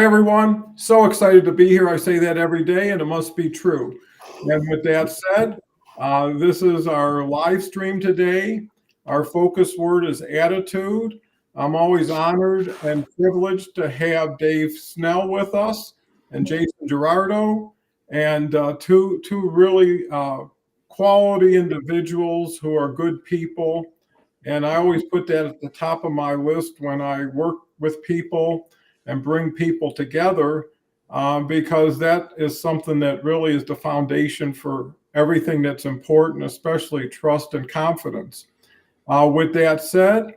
everyone. So excited to be here. I say that every day, and it must be true. And with that said, this is our live stream today. Our focus word is attitude. I'm always honored and privileged to have Dave Snell with us and Jason Jurado, and two really quality individuals who are good people. And I always put that at the top of my list when I work with people and bring people together, because that is something that really is the foundation for everything that's important, especially trust and confidence. With that said,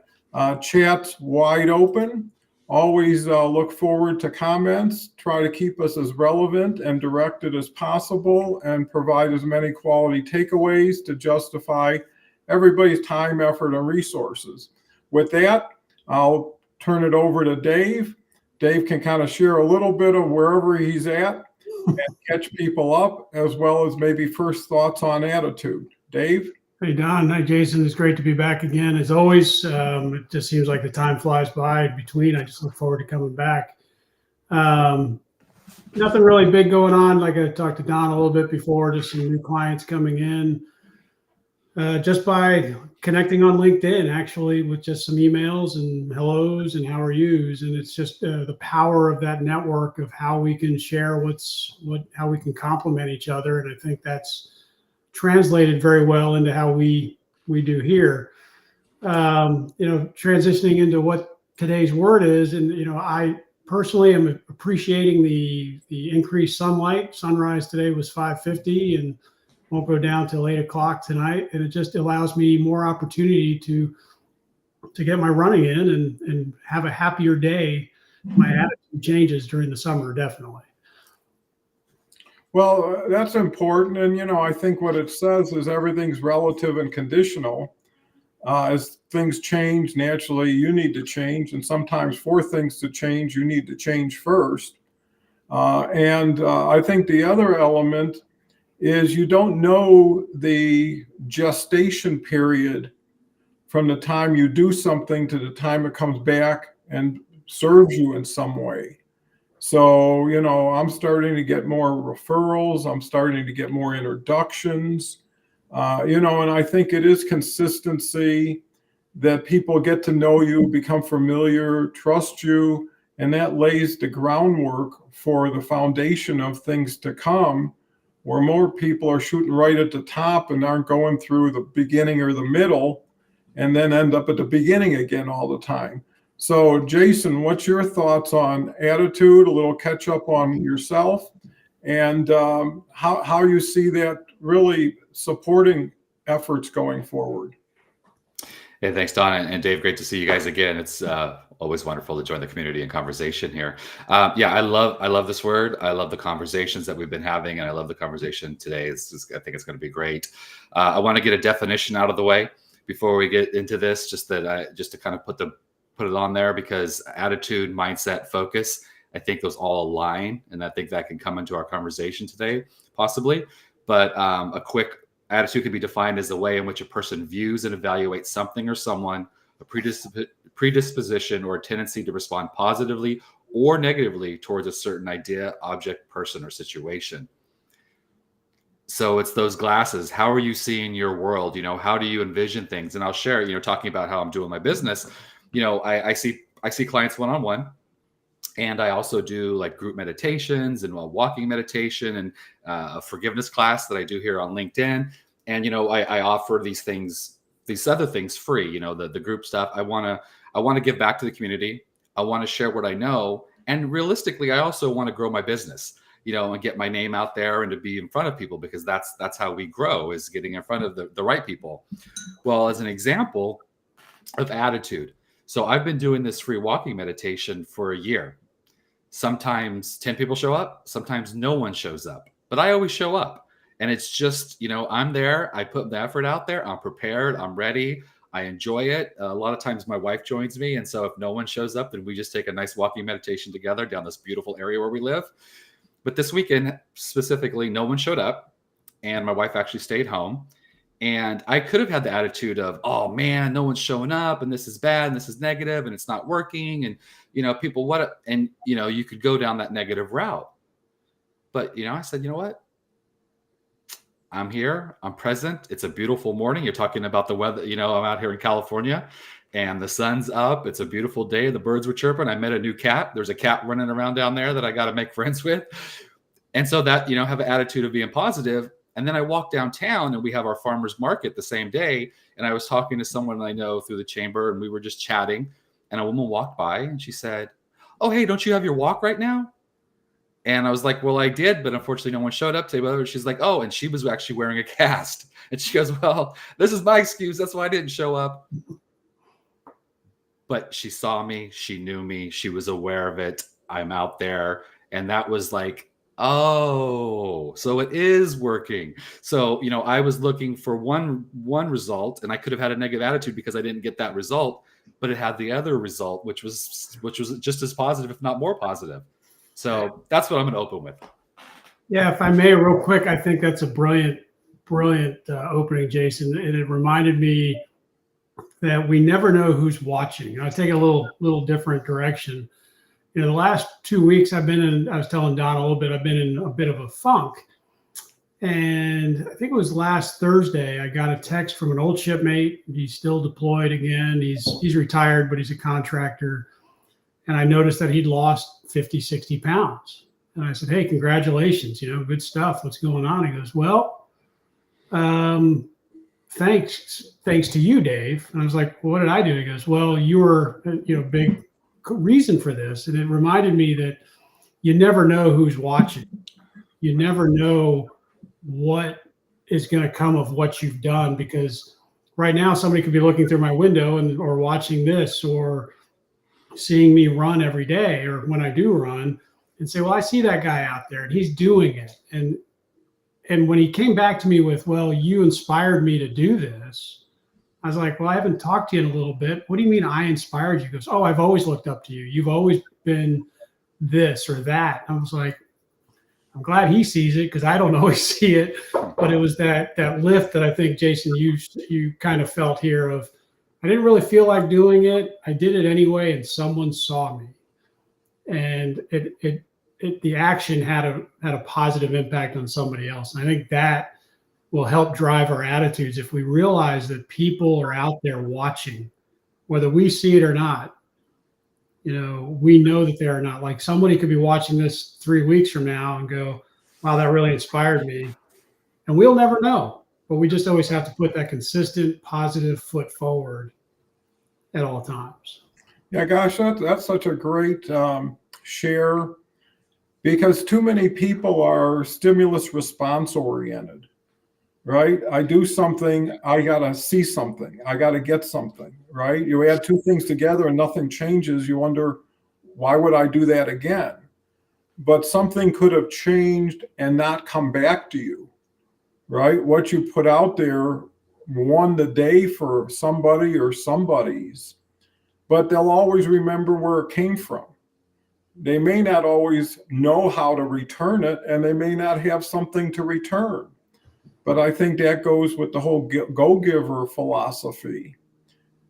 chat's wide open. Always look forward to comments. Try to keep us as relevant and directed as possible and provide as many quality takeaways to justify everybody's time, effort, and resources. With that, I'll turn it over to Dave. Dave can kind of share a little bit of wherever he's at and catch people up, as well as maybe first thoughts on attitude. Dave? Hey, Don. Hi, Jason. It's great to be back again. As always, it just seems like the time flies by between. I just look forward to coming back. Nothing really big going on. Like I talked to Don a little bit before, just some new clients coming in. Just by connecting on LinkedIn, actually, with just some emails and hellos and how are yous, and it's just the power of that network of how we can share how we can complement each other, and I think that's translated very well into how we do here. Transitioning into what today's word is, and I personally am appreciating the increased sunlight. Sunrise today was 5:50 and won't go down till 8 o'clock tonight. And it just allows me more opportunity to get my running in and have a happier day. My attitude changes during the summer, definitely. Well, that's important. And, I think what it says is everything's relative and conditional. As things change, naturally, you need to change. And sometimes for things to change, you need to change first. I think the other element is you don't know the gestation period from the time you do something to the time it comes back and serves you in some way. So, I'm starting to get more referrals. I'm starting to get more introductions, and I think it is consistency that people get to know you, become familiar, trust you, and that lays the groundwork for the foundation of things to come, where more people are shooting right at the top and aren't going through the beginning or the middle and then end up at the beginning again all the time. So, Jason, what's your thoughts on attitude, a little catch up on yourself, and how you see that really supporting efforts going forward? Hey, thanks, Don and Dave. Great to see you guys again. It's always wonderful to join the community and conversation here. I love this word. I love the conversations that we've been having, and I love the conversation today. I think it's going to be great. I want to get a definition out of the way before we get into this, just to kind of put it on there, because attitude, mindset, focus, I think those all align, and I think that can come into our conversation today, possibly. But a quick attitude can be defined as the way in which a person views and evaluates something or someone, a predisposition or a tendency to respond positively or negatively towards a certain idea, object, person, or situation. So it's those glasses. How are you seeing your world? How do you envision things? And I'll share, talking about how I'm doing my business. I see clients one-on-one, and I also do like group meditations and walking meditation and a forgiveness class that I do here on LinkedIn. And, I offer these other things free, the group stuff. I want to give back to the community. I want to share what I know. And realistically, I also want to grow my business, and get my name out there and to be in front of people, because that's how we grow, is getting in front of the right people. Well, as an example of attitude. So I've been doing this free walking meditation for a year. Sometimes 10 people show up, sometimes no one shows up, but I always show up. And it's just, I'm there. I put the effort out there. I'm prepared. I'm ready. I enjoy it. A lot of times my wife joins me. And so if no one shows up, then we just take a nice walking meditation together down this beautiful area where we live. But this weekend specifically, no one showed up. And my wife actually stayed home. And I could have had the attitude of, oh man, no one's showing up and this is bad and this is negative and it's not working. And, people, you could go down that negative route. But, I said, you know what? I'm here. I'm present. It's a beautiful morning. You're talking about the weather. I'm out here in California and the sun's up. It's a beautiful day. The birds were chirping. I met a new cat. There's a cat running around down there that I got to make friends with. And so that, have an attitude of being positive. And then I walked downtown and we have our farmers market the same day. And I was talking to someone I know through the chamber and we were just chatting. And a woman walked by and she said, oh, hey, don't you have your walk right now? And I was like, well, I did, but unfortunately no one showed up today. But she's like, oh, and she was actually wearing a cast. And she goes, well, this is my excuse. That's why I didn't show up. But she saw me. She knew me. She was aware of it. I'm out there. And that was like, oh, so it is working. So, I was looking for one result and I could have had a negative attitude because I didn't get that result, but it had the other result, which was just as positive, if not more positive. So that's what I'm going to open with. Yeah, if I may, real quick, I think that's a brilliant opening, Jason. And it reminded me that we never know who's watching. I'll take a little different direction. The last 2 weeks I was telling Don a little bit, I've been in a bit of a funk. And I think it was last Thursday, I got a text from an old shipmate. He's still deployed again. He's retired, but he's a contractor. And I noticed that he'd lost 50, 60 pounds. And I said, hey, congratulations, good stuff. What's going on? He goes, well, thanks to you, Dave. And I was like, well, what did I do? He goes, well, you were, big reason for this. And it reminded me that you never know who's watching. You never know what is going to come of what you've done, because right now somebody could be looking through my window or watching this or seeing me run every day or when I do run and say, well, I see that guy out there and he's doing it. And when he came back to me with, well, you inspired me to do this, I was like, well, I haven't talked to you in a little bit. What do you mean I inspired you? He goes, oh, I've always looked up to you. You've always been this or that. I was like, I'm glad he sees it because I don't always see it. But it was that lift that I think, Jason, you kind of felt here of, I didn't really feel like doing it. I did it anyway, and someone saw me. And the action had a positive impact on somebody else. And I think that will help drive our attitudes if we realize that people are out there watching, whether we see it or not. We know that they are not. Like somebody could be watching this 3 weeks from now and go, wow, that really inspired me. And we'll never know, but we just always have to put that consistent, positive foot forward at all times. Yeah, gosh, that's such a great share, because too many people are stimulus response oriented. Right? I do something, I got to see something. I got to get something, right? You add two things together and nothing changes. You wonder, why would I do that again? But something could have changed and not come back to you, right? What you put out there won the day for somebody or somebody's, but they'll always remember where it came from. They may not always know how to return it, and they may not have something to return. But I think that goes with the whole go-giver philosophy,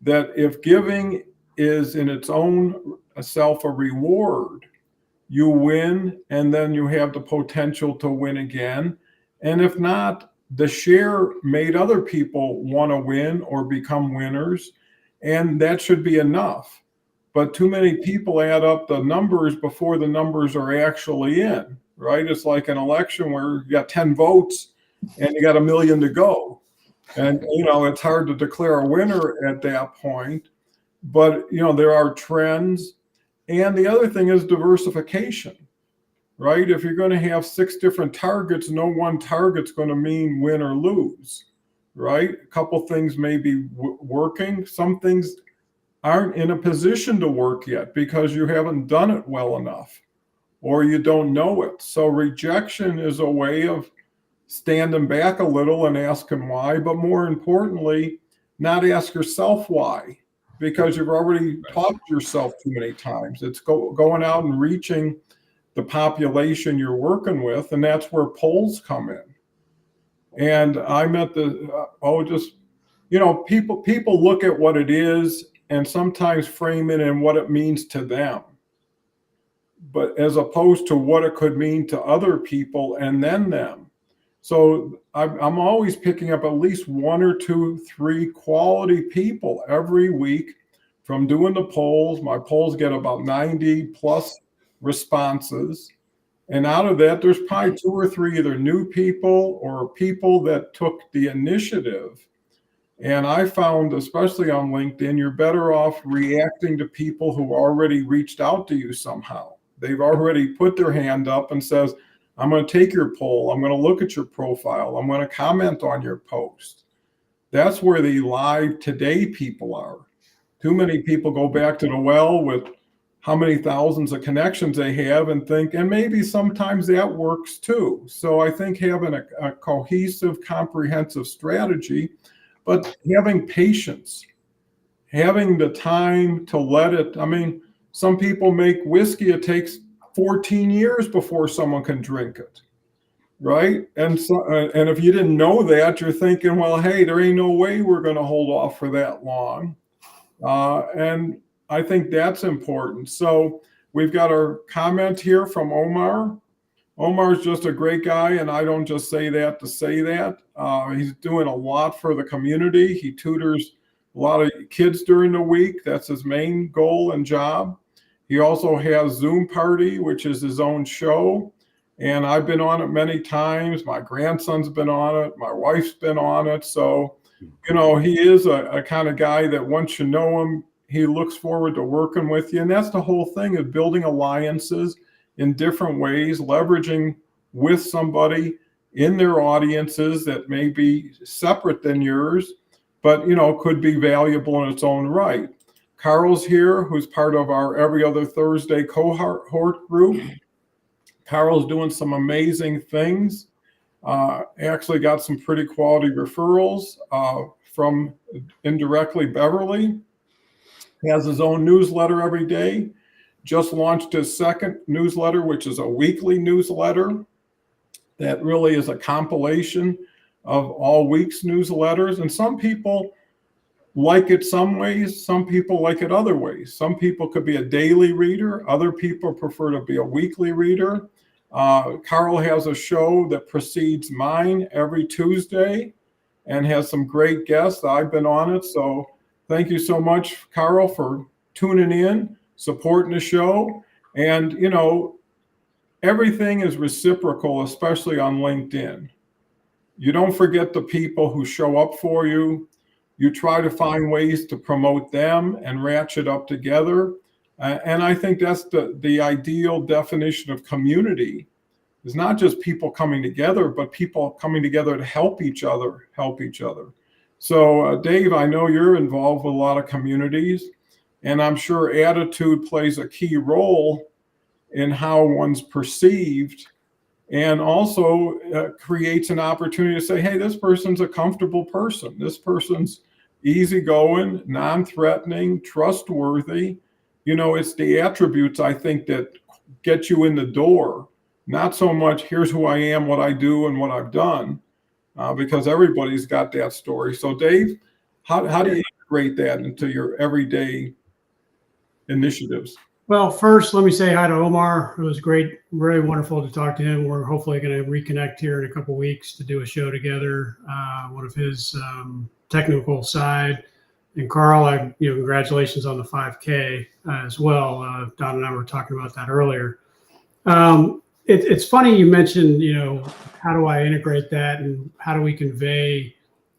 that if giving is in its own self a reward, you win, and then you have the potential to win again. And if not, the share made other people want to win or become winners, and that should be enough. But too many people add up the numbers before the numbers are actually in, right? It's like an election where you got 10 votes, and you got 1 million to go. And, it's hard to declare a winner at that point. But, there are trends. And the other thing is diversification, right? If you're going to have 6 different targets, no one target's going to mean win or lose, right? A couple things may be working. Some things aren't in a position to work yet because you haven't done it well enough or you don't know it. So rejection is a way of standing back a little and asking why, but more importantly, not ask yourself why, because you've already taught yourself too many times. It's going out and reaching the population you're working with, and that's where polls come in. And I met people look at what it is and sometimes frame it in what it means to them, but as opposed to what it could mean to other people and then them. So I'm always picking up at least one or two, three quality people every week from doing the polls. My polls get about 90 plus responses. And out of that, there's probably two or three either new people or people that took the initiative. And I found, especially on LinkedIn, you're better off reacting to people who already reached out to you somehow. They've already put their hand up and says, I'm going to take your poll. I'm going to look at your profile. I'm going to comment on your post. That's where the live today people are. Too many people go back to the well with how many thousands of connections they have and think, and maybe sometimes that works too. So I think having a cohesive, comprehensive strategy, but having patience, having the time to let it. I mean, some people make whiskey, it takes 14 years before someone can drink it, right? And so, and if you didn't know that, you're thinking, well, hey, there ain't no way we're going to hold off for that long. And I think that's important. So we've got our comment here from Omar. Omar's just a great guy, and I don't just say that to say that. He's doing a lot for the community. He tutors a lot of kids during the week. That's his main goal and job. He also has Zoom Party, which is his own show. And I've been on it many times. My grandson's been on it. My wife's been on it. So, he is a kind of guy that once you know him, he looks forward to working with you. And that's the whole thing, of building alliances in different ways, leveraging with somebody in their audiences that may be separate than yours, but, could be valuable in its own right. Carl's here, who's part of our every other Thursday cohort group. Carl's doing some amazing things. Actually got some pretty quality referrals from indirectly Beverly. He has his own newsletter every day. Just launched his second newsletter, which is a weekly newsletter that really is a compilation of all week's newsletters. And some people like it some ways, some people like it other ways. Some people could be a daily reader. Other people prefer to be a weekly reader. Carl has a show that precedes mine every Tuesday and has some great guests. I've been on it. So thank you so much, Carl, for tuning in, supporting the show. And, everything is reciprocal, especially on LinkedIn. You don't forget the people who show up for you. You try to find ways to promote them and ratchet up together. And I think that's the ideal definition of community, is not just people coming together, but people coming together to help each other. So Dave, I know you're involved with a lot of communities, and I'm sure attitude plays a key role in how one's perceived, and also creates an opportunity to say, hey, this person's a comfortable person. This person's easygoing, non-threatening, trustworthy. It's the attributes, I think, that get you in the door. Not so much, here's who I am, what I do, and what I've done, because everybody's got that story. So Dave, how do you integrate that into your everyday initiatives? Well, first, let me say hi to Omar. It was great, very wonderful to talk to him. We're hopefully going to reconnect here in a couple of weeks to do a show together, one of his technical side. And Carl, congratulations on the 5K as well. Don and I were talking about that earlier. It's funny you mentioned, how do I integrate that and how do we convey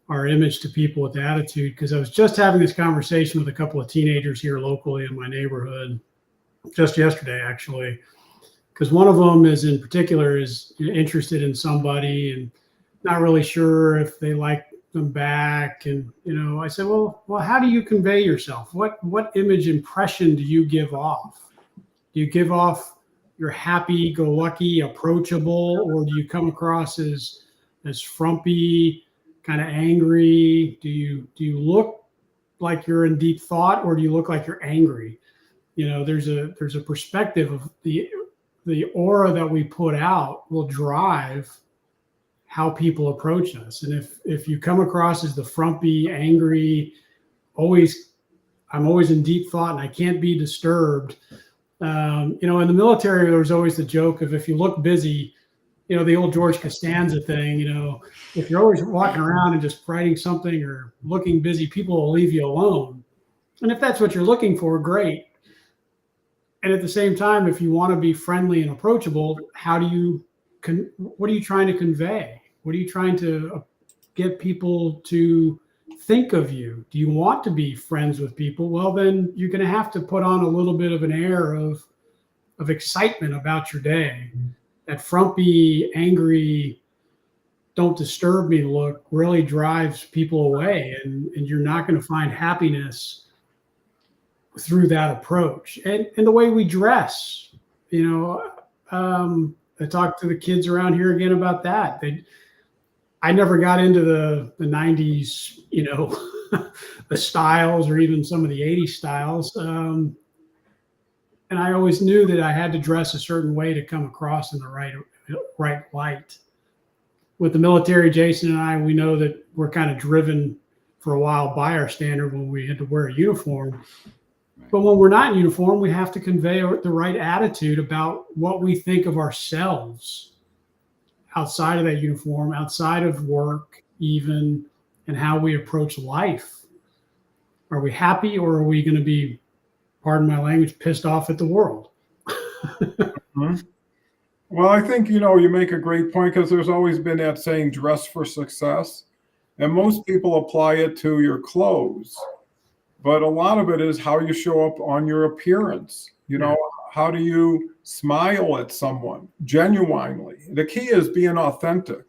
our image to people with attitude? Because I was just having this conversation with a couple of teenagers here locally in my neighborhood just yesterday, actually, because one of them is interested in somebody and not really sure if they like them back. And, I said, well, how do you convey yourself? What image impression do you give off? Do you give off you're happy-go-lucky, approachable, or do you come across as frumpy, kind of angry? Do you look like you're in deep thought, or do you look like you're angry? There's a perspective of the aura that we put out will drive how people approach us. And if you come across as the frumpy, angry, I'm always in deep thought and I can't be disturbed. In the military, there was always the joke of if you look busy, the old George Costanza thing, if you're always walking around and just writing something or looking busy, people will leave you alone. And if that's what you're looking for, great. And at the same time, if you want to be friendly and approachable, what are you trying to convey? What are you trying to get people to think of you? Do you want to be friends with people? Well, then you're going to have to put on a little bit of an air of excitement about your day. That frumpy, angry, don't disturb me look really drives people away, and you're not going to find happiness through that approach. And the way we dress, I talked to the kids around here again about that. I never got into the 90s, the styles or even some of the 80s styles. And I always knew that I had to dress a certain way to come across in the right light. With the military, Jason and I, we know that we're kind of driven for a while by our standard when we had to wear a uniform. But when we're not in uniform, we have to convey the right attitude about what we think of ourselves outside of that uniform, outside of work even, and how we approach life. Are we happy, or are we going to be, pardon my language, pissed off at the world? Mm-hmm. Well, I think, you make a great point, because there's always been that saying, dress for success. And most people apply it to your clothes. But a lot of it is how you show up on your appearance. How do you smile at someone genuinely? The key is being authentic,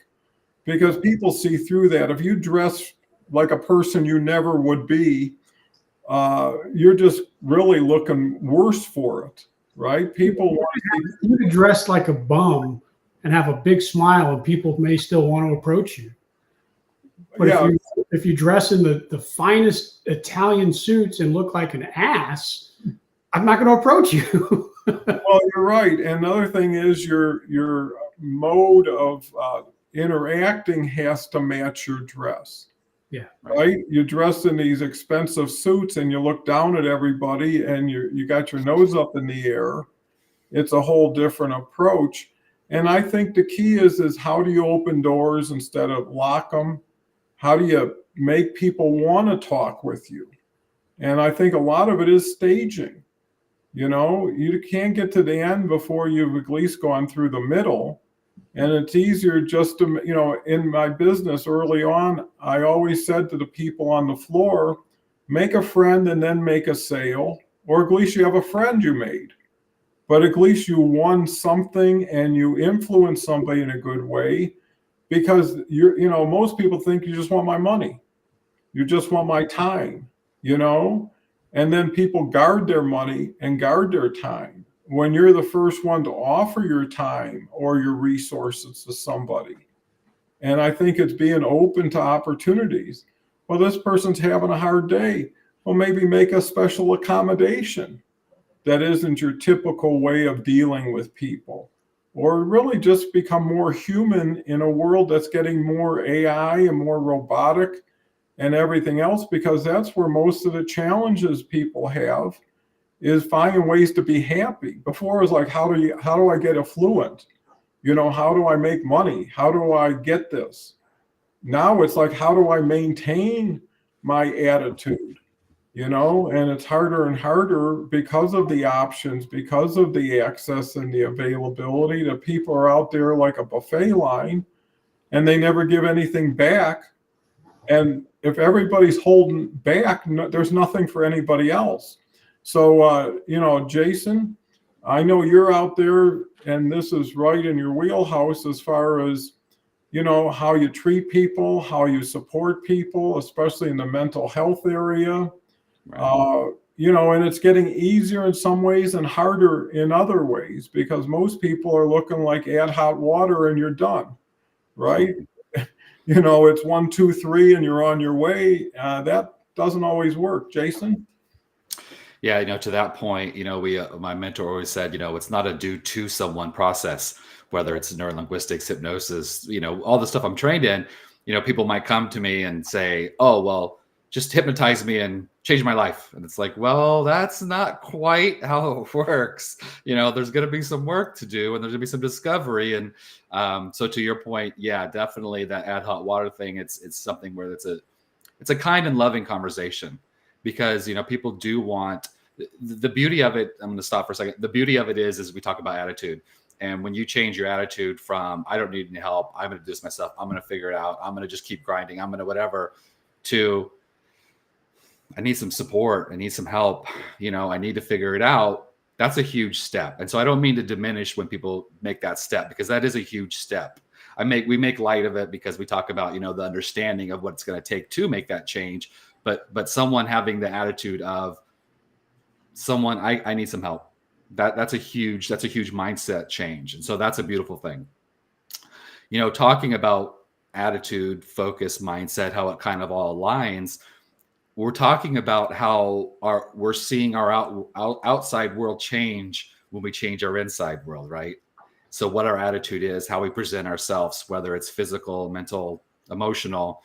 because people see through that. If you dress like a person you never would be, you're just really looking worse for it, right? People want to see. You could dress like a bum and have a big smile, and people may still want to approach you. But Yeah. if you dress in the finest Italian suits and look like an ass, I'm not going to approach you. Well, you're right. And another thing is your mode of interacting has to match your dress. Yeah. Right. You dress in these expensive suits and you look down at everybody and you got your nose up in the air. It's a whole different approach. And I think the key is how do you open doors instead of lock them? How do you make people want to talk with you? And I think a lot of it is staging. You can't get to the end before you've at least gone through the middle. And it's easier just to, in my business early on, I always said to the people on the floor, make a friend and then make a sale, or at least you have a friend you made. But at least you won something and you influenced somebody in a good way. Because most people think you just want my money. You just want my time, and then people guard their money and guard their time. When you're the first one to offer your time or your resources to somebody. And I think it's being open to opportunities. Well, this person's having a hard day. Well, maybe make a special accommodation that isn't your typical way of dealing with people. Or really just become more human in a world that's getting more AI and more robotic and everything else, because that's where most of the challenges people have is finding ways to be happy. Before it was like, how do I get affluent? How do I make money? How do I get this? Now it's like, how do I maintain my attitude? And it's harder and harder because of the options, because of the access and the availability, that people are out there like a buffet line and they never give anything back. And if everybody's holding back, there's nothing for anybody else. So, Jason, I know you're out there and this is right in your wheelhouse as far as, how you treat people, how you support people, especially in the mental health area. Right. And it's getting easier in some ways and harder in other ways, because most people are looking like add hot water and you're done, right? It's 1, 2, 3 and you're on your way. That doesn't always work. Jason? Yeah, to that point, we my mentor always said, it's not a do to someone process, whether it's neurolinguistics, hypnosis, all the stuff I'm trained in. People might come to me and say, "Oh, well, just hypnotize me and change my life." And it's like, well, that's not quite how it works. There's going to be some work to do, and there's going to be some discovery. And so, to your point, yeah, definitely that add hot water thing. It's something where it's a kind and loving conversation, because people do want the beauty of it. I'm going to stop for a second. The beauty of it is we talk about attitude. And when you change your attitude from "I don't need any help, I'm going to do this myself, I'm going to figure it out, I'm going to just keep grinding, I'm going to whatever," to "I need some support, I need some help, I need to figure it out," that's a huge step. And so I don't mean to diminish when people make that step, because that is a huge step. We make light of it because we talk about, the understanding of what it's going to take to make that change. But someone having the attitude of someone, I need some help. That's a huge mindset change. And so that's a beautiful thing. Talking about attitude, focus, mindset, how it kind of all aligns. We're talking about how we're seeing our outside world change when we change our inside world, right? So what our attitude is, how we present ourselves, whether it's physical, mental, emotional,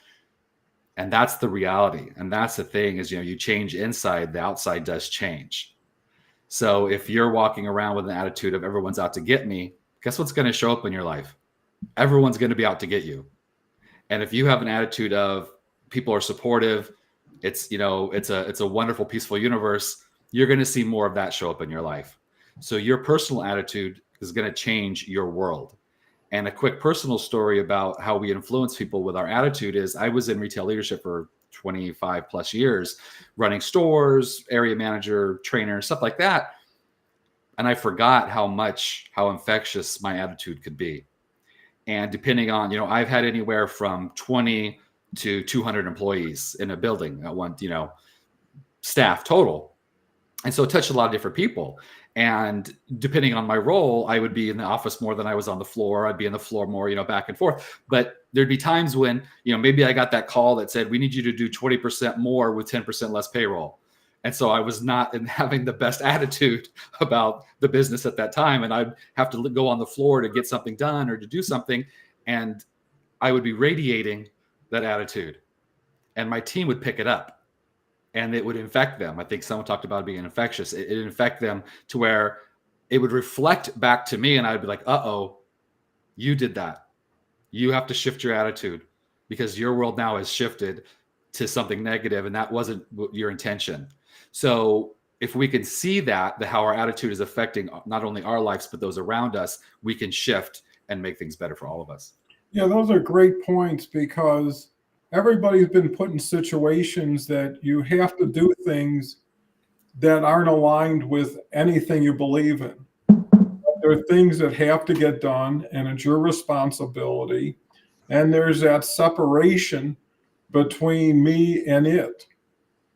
and that's the reality. And that's the thing is, you change inside, the outside does change. So if you're walking around with an attitude of everyone's out to get me, guess what's going to show up in your life? Everyone's going to be out to get you. And if you have an attitude of people are supportive, it's a wonderful, peaceful universe, you're going to see more of that show up in your life. So your personal attitude is going to change your world. And a quick personal story about how we influence people with our attitude is I was in retail leadership for 25 plus years, running stores, area manager, trainer, stuff like that. And I forgot how infectious my attitude could be. And depending on, I've had anywhere from 20 to 200 employees in a building at one, staff total. And so it touched a lot of different people. And depending on my role, I would be in the office more than I was on the floor. I'd be in the floor more, back and forth. But there'd be times when, maybe I got that call that said, "We need you to do 20% more with 10% less payroll." And so I was not having the best attitude about the business at that time. And I'd have to go on the floor to get something done or to do something. And I would be radiating that attitude. And my team would pick it up. And it would infect them. I think someone talked about being infectious. It infect them to where it would reflect back to me, and I'd be like, "Uh-oh, you did that. You have to shift your attitude because your world now has shifted to something negative, and that wasn't your intention." So if we can see that how our attitude is affecting not only our lives, but those around us, we can shift and make things better for all of us. Yeah, those are great points, because everybody's been put in situations that you have to do things that aren't aligned with anything you believe in. There are things that have to get done, and it's your responsibility. And there's that separation between me and it,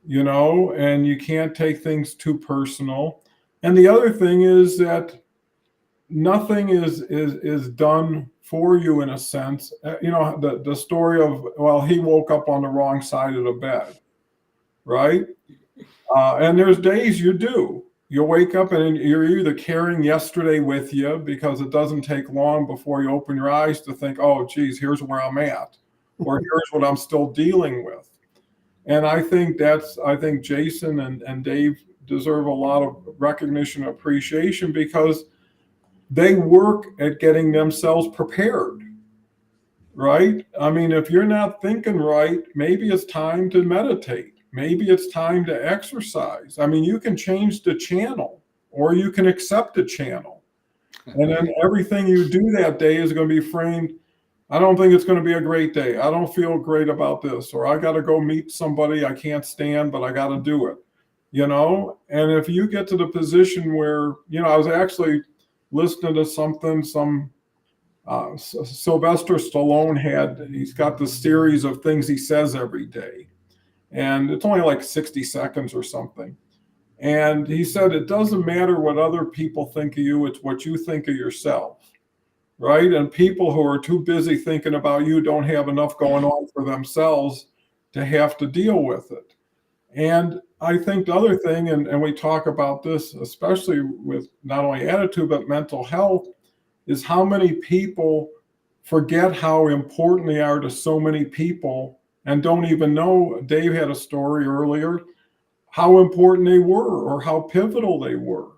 and you can't take things too personal. And the other thing is that nothing is done for you in a sense. The story of, well, he woke up on the wrong side of the bed, right? And there's days you wake up and you're either carrying yesterday with you, because it doesn't take long before you open your eyes to think, "Oh, geez, here's where I'm at," or "Here's what I'm still dealing with." And I think Jason and Dave deserve a lot of recognition and appreciation, because they work at getting themselves prepared, right? I mean, if you're not thinking right, maybe it's time to meditate. Maybe it's time to exercise. I mean, you can change the channel, or you can accept a channel. And then everything you do that day is going to be framed, "I don't think it's going to be a great day. I don't feel great about this," or "I got to go meet somebody I can't stand, but I got to do it." And if you get to the position where, I was actually listening to something, Sylvester Stallone he's got this series of things he says every day. And it's only like 60 seconds or something. And he said, it doesn't matter what other people think of you, it's what you think of yourself, right? And people who are too busy thinking about you don't have enough going on for themselves to have to deal with it. And I think the other thing, and we talk about this, especially with not only attitude, but mental health, is how many people forget how important they are to so many people and don't even know. Dave had a story earlier, how important they were or how pivotal they were.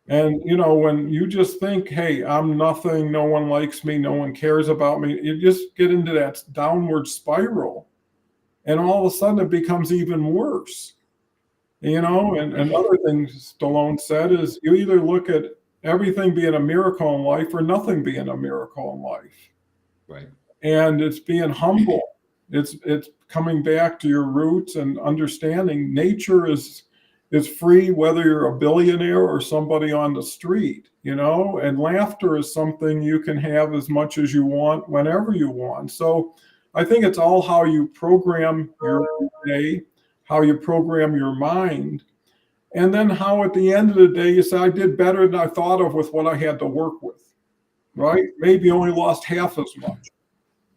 And, when you just think, hey, I'm nothing, no one likes me, no one cares about me, you just get into that downward spiral. And all of a sudden it becomes even worse. And other things Stallone said is you either look at everything being a miracle in life or nothing being a miracle in life. Right. And it's being humble. It's coming back to your roots and understanding nature is free, whether you're a billionaire or somebody on the street, and laughter is something you can have as much as you want, whenever you want. So I think it's all how you program your day, how you program your mind, and then how at the end of the day you say, I did better than I thought of with what I had to work with, right? Maybe you only lost half as much.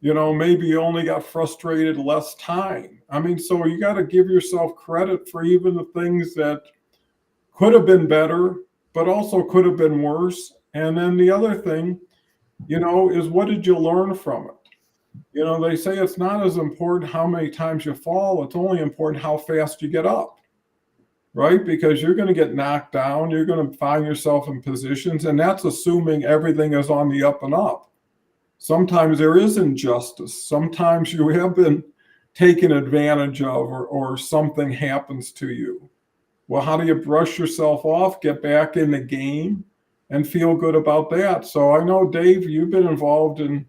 Maybe you only got frustrated less time. I mean, so you got to give yourself credit for even the things that could have been better, but also could have been worse. And then the other thing, is what did you learn from it? They say it's not as important how many times you fall, it's only important how fast you get up, right? Because you're going to get knocked down, you're going to find yourself in positions, and that's assuming everything is on the up and up. Sometimes there is injustice. Sometimes you have been taken advantage of or something happens to you. Well, how do you brush yourself off, get back in the game, and feel good about that? So I know, Dave, you've been involved in,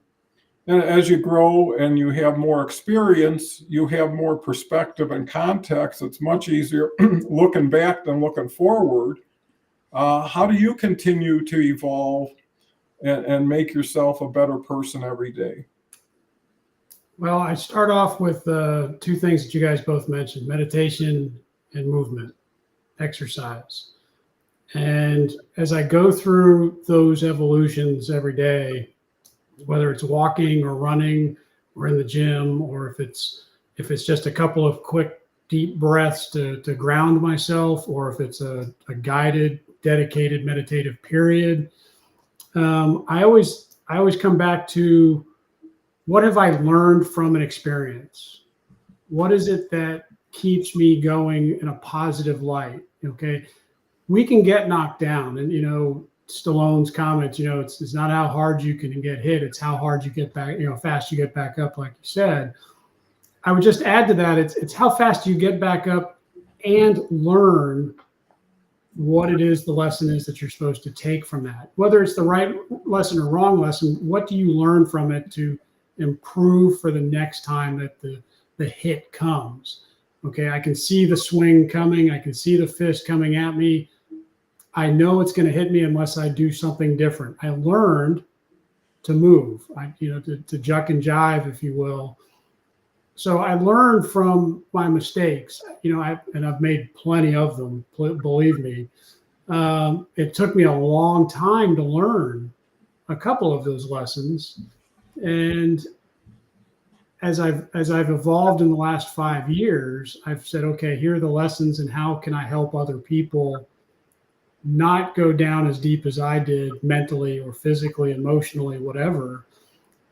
and as you grow and you have more experience, you have more perspective and context. It's much easier looking back than looking forward. How do you continue to evolve and make yourself a better person every day? Well, I start off with two things that you guys both mentioned: meditation and movement, exercise. And as I go through those evolutions every day, whether it's walking or running or in the gym, or if it's just a couple of quick deep breaths to ground myself, or if it's a guided, dedicated meditative period, I always come back to, what have I learned from an experience? What is it that keeps me going in a positive light? Okay, we can get knocked down, and Stallone's comments, it's not how hard you can get hit, it's how hard you get back, fast you get back up, like you said. I would just add to that, it's how fast you get back up and learn what it is, the lesson is that you're supposed to take from that. Whether it's the right lesson or wrong lesson, what do you learn from it to improve for the next time that the hit comes? Okay, I can see the swing coming, I can see the fist coming at me. I know it's going to hit me unless I do something different. I learned to move, to juck and jive, if you will. So I learned from my mistakes, I've made plenty of them, believe me. It took me a long time to learn a couple of those lessons. And as I've evolved in the last 5 years, I've said, okay, here are the lessons, and how can I help other people not go down as deep as I did mentally or physically, emotionally, whatever,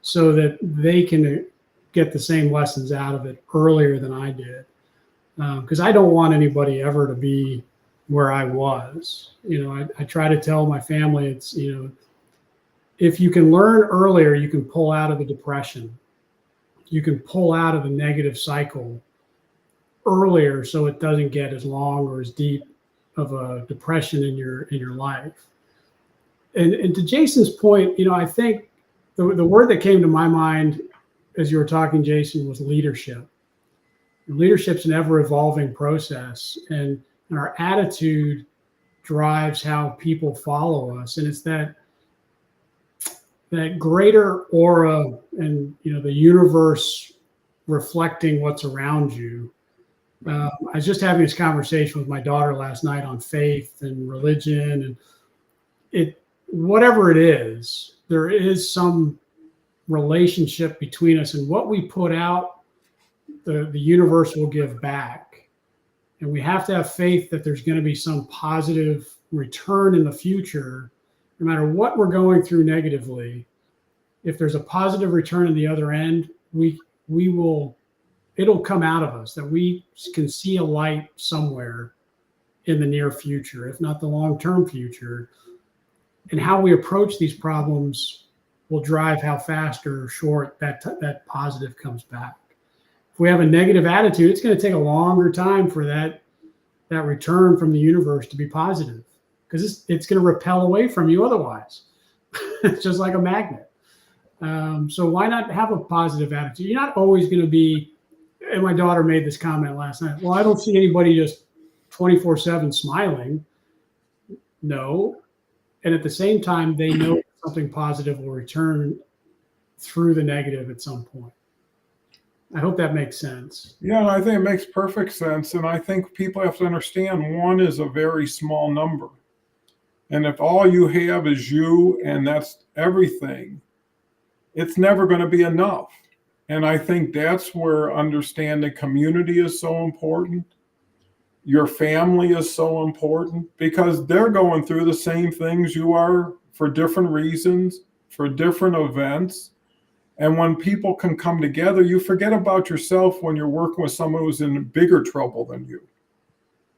so that they can get the same lessons out of it earlier than I did. Because I don't want anybody ever to be where I was. I try to tell my family, it's, if you can learn earlier, you can pull out of the depression. You can pull out of the negative cycle earlier, so it doesn't get as long or as deep of a depression in your life. And to Jason's point, I think the word that came to my mind as you were talking, Jason, was leadership. And leadership's an ever-evolving process, and our attitude drives how people follow us. And it's that greater aura and the universe reflecting what's around you. I was just having this conversation with my daughter last night on faith and religion, and whatever it is, there is some relationship between us, and what we put out, the universe will give back. And we have to have faith that there's going to be some positive return in the future, no matter what we're going through negatively. If there's a positive return in the other end, it'll come out of us, that we can see a light somewhere in the near future, if not the long-term future. And how we approach these problems will drive how fast or short that positive comes back. If we have a negative attitude, it's going to take a longer time for that return from the universe to be positive, because it's going to repel away from you otherwise. It's just like a magnet. So why not have a positive attitude? You're not always going to be, and my daughter made this comment last night, well, I don't see anybody just 24/7 smiling. No. And at the same time, they know something positive will return through the negative at some point. I hope that makes sense. Yeah, I think it makes perfect sense. And I think people have to understand one is a very small number. And if all you have is you and that's everything, it's never going to be enough. And I think that's where understanding community is so important. Your family is so important, because they're going through the same things you are for different reasons, for different events. And when people can come together, you forget about yourself when you're working with someone who's in bigger trouble than you.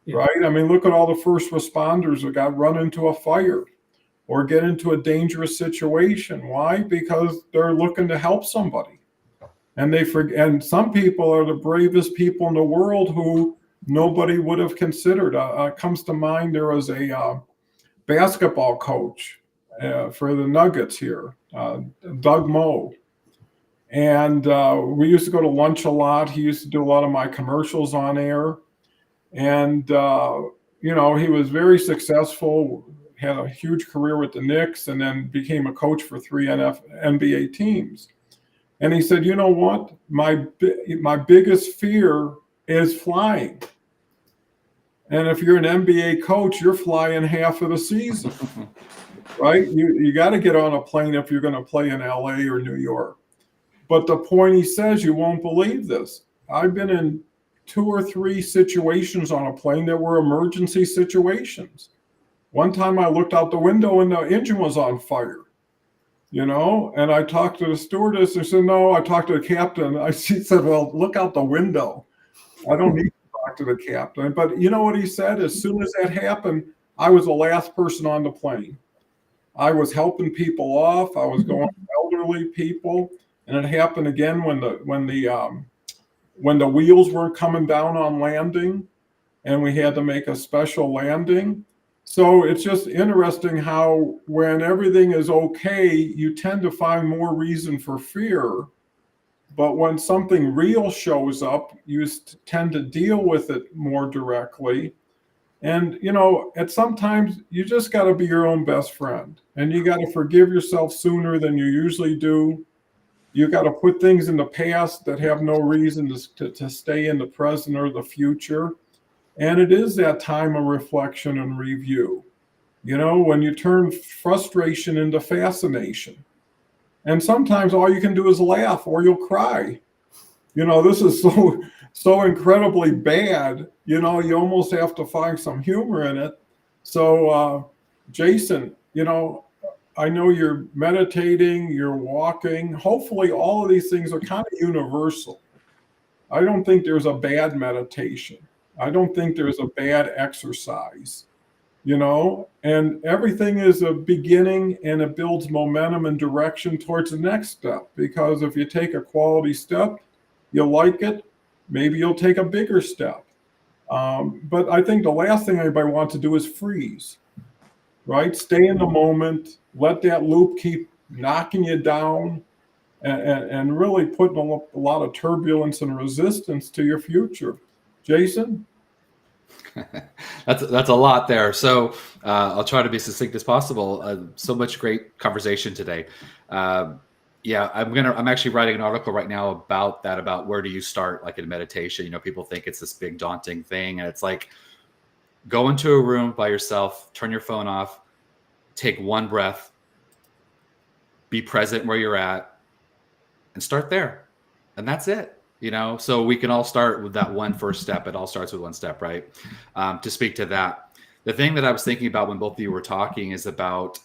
Yeah. Right? I mean, look at all the first responders who got run into a fire or get into a dangerous situation. Why? Because they're looking to help somebody. And and some people are the bravest people in the world who nobody would have considered. Comes to mind, there was a basketball coach for the Nuggets here, Doug Moe. And we used to go to lunch a lot. He used to do a lot of my commercials on air. And, he was very successful, had a huge career with the Knicks, and then became a coach for 3 NBA teams. And he said, you know what? My biggest fear is flying. And if you're an NBA coach, you're flying half of the season, right? You got to get on a plane if you're going to play in LA or New York. But the point he says, you won't believe this. I've been in 2 or 3 situations on a plane that were emergency situations. One time I looked out the window and the engine was on fire, and I talked to the stewardess and said, no, I talked to the captain. She said, well, look out the window. I don't need to talk to the captain. But you know what he said? As soon as that happened, I was the last person on the plane. I was helping people off. I was going to elderly people. And it happened again when the wheels weren't coming down on landing, and we had to make a special landing. So it's just interesting how when everything is okay, you tend to find more reason for fear. But when something real shows up, you tend to deal with it more directly. And, at sometimes you just got to be your own best friend, and you got to forgive yourself sooner than you usually do. You got to put things in the past that have no reason to stay in the present or the future. And it is that time of reflection and review, when you turn frustration into fascination. And sometimes all you can do is laugh or you'll cry. This is so incredibly bad, you almost have to find some humor in it. So, Jason, I know you're meditating, you're walking. Hopefully all of these things are kind of universal. I don't think there's a bad meditation. I don't think there's a bad exercise, and everything is a beginning, and it builds momentum and direction towards the next step. Because if you take a quality step, you'll like it, maybe you'll take a bigger step. But I think the last thing anybody wants to do is freeze, right? Stay in the moment, let that loop keep knocking you down, and really putting a lot of turbulence and resistance to your future. Jason? That's a lot there. So I'll try to be succinct as possible. So much great conversation today. I'm actually writing an article right now about where do you start, like in meditation. People think it's this big daunting thing, and it's like, go into a room by yourself, turn your phone off, take one breath, be present where you're at, and start there. And that's it. So we can all start with that one first step. It all starts with one step, right? To speak to that, the thing that I was thinking about when both of you were talking is about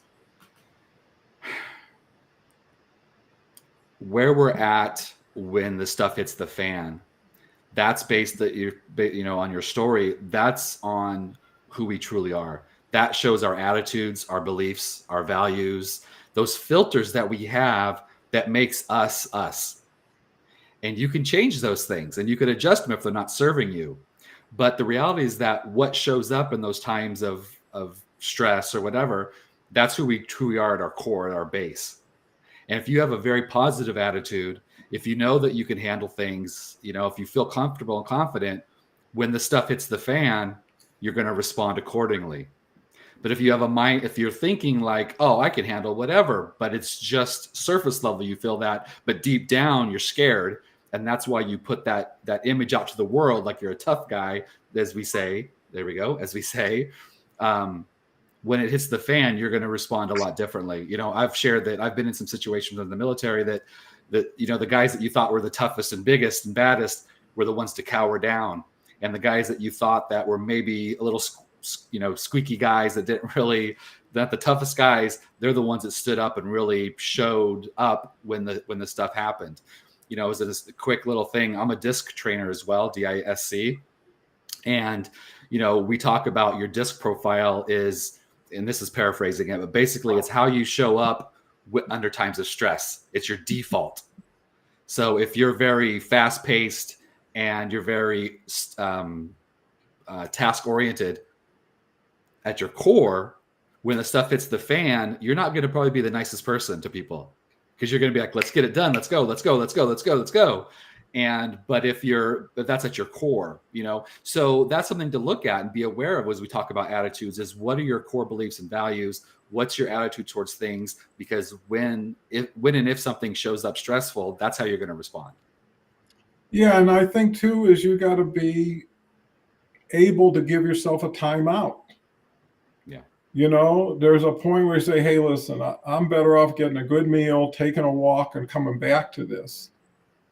where we're at when the stuff hits the fan. That's based on your story. That's on who we truly are. That shows our attitudes, our beliefs, our values, those filters that we have that makes us us. And you can change those things and you can adjust them if they're not serving you. But the reality is that what shows up in those times of stress or whatever, that's who we truly are at our core, at our base. And if you have a very positive attitude, if you know that you can handle things, if you feel comfortable and confident, when the stuff hits the fan, you're going to respond accordingly. But if you have a mind, if you're thinking like, oh, I can handle whatever, but it's just surface level, you feel that, but deep down you're scared. And that's why you put that image out to the world, like you're a tough guy, as we say, there we go, as we say, when it hits the fan, you're going to respond a lot differently. I've shared that I've been in some situations in the military that the guys that you thought were the toughest and biggest and baddest were the ones to cower down. And the guys that you thought that were maybe a little, squeaky guys that didn't really, not the toughest guys, they're the ones that stood up and really showed up when the stuff happened. It was a quick little thing. I'm a disc trainer as well, DISC. And, we talk about your disc profile is, and this is paraphrasing it, but basically it's how you show up under times of stress. It's your default. So if you're very fast paced and you're very task oriented at your core, when the stuff hits the fan, you're not going to probably be the nicest person to people because you're going to be like, let's get it done. Let's go. But that's at your core, so that's something to look at and be aware of as we talk about attitudes is what are your core beliefs and values? What's your attitude towards things? Because when and if something shows up stressful, that's how you're going to respond. Yeah. And I think too, is you got to be able to give yourself a timeout. Yeah. There's a point where you say, hey, listen, I'm better off getting a good meal, taking a walk and coming back to this.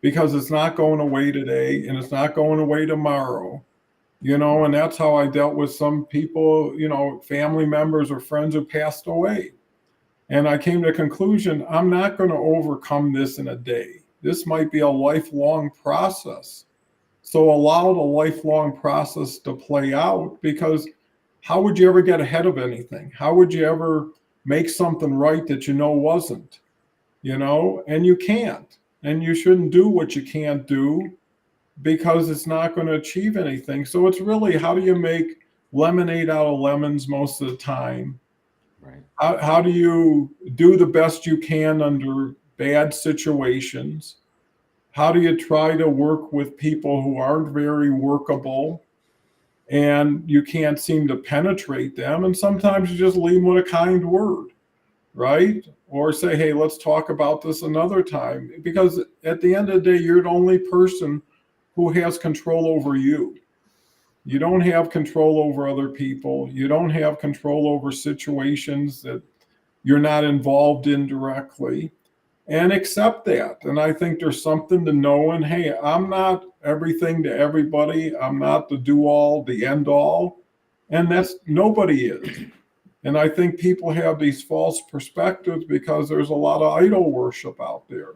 Because it's not going away today and it's not going away tomorrow, and that's how I dealt with some people, family members or friends who passed away. And I came to the conclusion, I'm not going to overcome this in a day. This might be a lifelong process. So allow the lifelong process to play out, because how would you ever get ahead of anything? How would you ever make something right that wasn't, and you can't. And you shouldn't do what you can't do because it's not going to achieve anything. So it's really, how do you make lemonade out of lemons most of the time? Right. How do you do the best you can under bad situations? How do you try to work with people who aren't very workable and you can't seem to penetrate them? And sometimes you just leave them with a kind word, right? Or say, hey, let's talk about this another time. Because at the end of the day, you're the only person who has control over you. You don't have control over other people. You don't have control over situations that you're not involved in directly. And accept that. And I think there's something to knowing, hey, I'm not everything to everybody. I'm not the do-all, the end-all. And that's, nobody is. And I think people have these false perspectives because there's a lot of idol worship out there.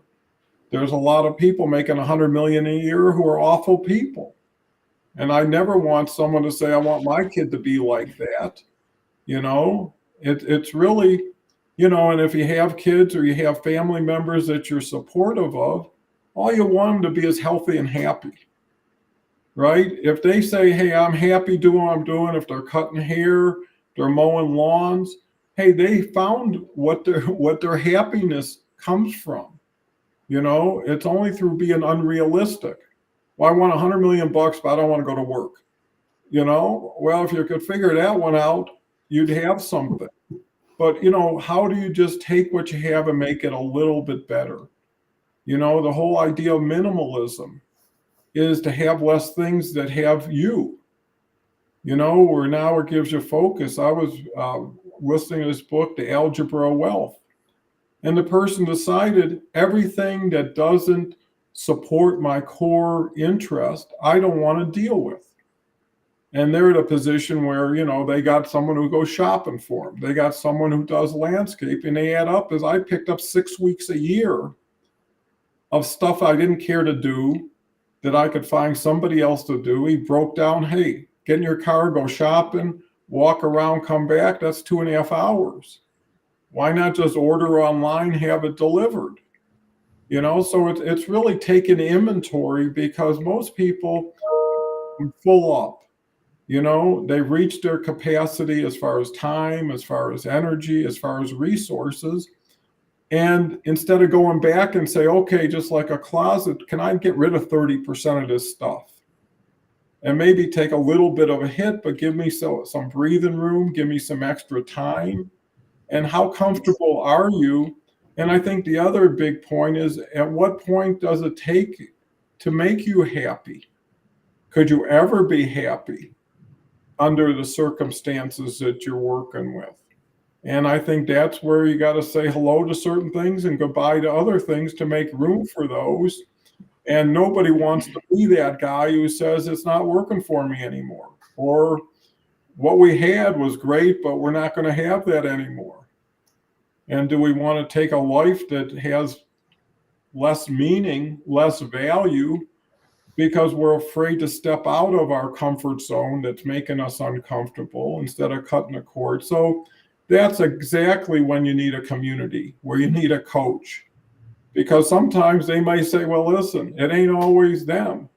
There's a lot of people making $100 million a year who are awful people. And I never want someone to say, I want my kid to be like that. It's really, and if you have kids or you have family members that you're supportive of, all you want them to be is healthy and happy. Right? If they say, hey, I'm happy doing what I'm doing, if they're cutting hair, they're mowing lawns, hey, they found what their happiness comes from. It's only through being unrealistic. Well, I want $100 million, but I don't want to go to work. Well, if you could figure that one out, you'd have something. But, how do you just take what you have and make it a little bit better? The whole idea of minimalism is to have less things that have you. Where now it gives you focus. I was listening to this book, The Algebra of Wealth, and the person decided everything that doesn't support my core interest, I don't want to deal with. And they're at a position where, they got someone who goes shopping for them. They got someone who does landscaping. They add up as I picked up 6 weeks a year of stuff I didn't care to do that I could find somebody else to do. He broke down, hey, get in your car, go shopping, walk around, come back. That's 2.5 hours. Why not just order online, have it delivered? So it's really taking inventory, because most people are full up. They've reached their capacity as far as time, as far as energy, as far as resources. And instead of going back and say, okay, just like a closet, can I get rid of 30% of this stuff? And maybe take a little bit of a hit, but give me some breathing room, give me some extra time. And how comfortable are you? And I think the other big point is, at what point does it take to make you happy? Could you ever be happy under the circumstances that you're working with? And I think that's where you got to say hello to certain things and goodbye to other things to make room for those. And nobody wants to be that guy who says it's not working for me anymore, or what we had was great, but we're not going to have that anymore. And do we want to take a life that has less meaning, less value, because we're afraid to step out of our comfort zone that's making us uncomfortable, instead of cutting a cord? So that's exactly when you need a community, where you need a coach. Because sometimes they might say, well, listen, it ain't always them.